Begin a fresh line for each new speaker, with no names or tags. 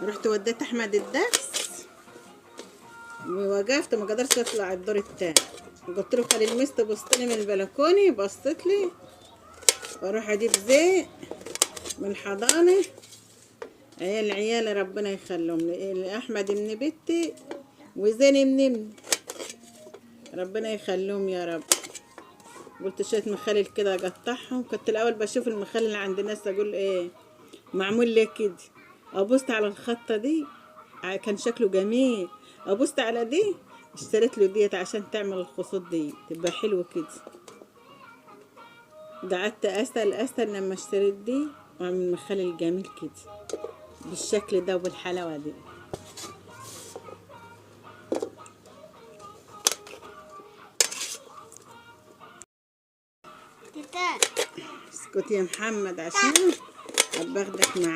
رحت وديت احمد الدرس ووقفت ما قدرتش اطلع الدور التاني. قلت له خلي المس تبصتلي من البلكوني، بصت لي واروح اجيب زيت من الحضانه. العيال ربنا يخليهم لي، احمد من بنتي وزيني من ابني، ربنا يخليهم يا رب. قلت شويه مخلل كده اقطعهم. كنت الاول بشوف المخلل اللي عند الناس اقول ايه معمول ليه كده، ابصت على الخطه دي كان شكله جميل، ابصت على دي اشتريت له ديت عشان تعمل الخصوص دي تبقى حلوه كده. قعدت اسال لما اشتريت دي واعمل مخلل جميل كده بالشكل ده وبالحلاوه دي. اسكت يا محمد عشان باخدك معايا.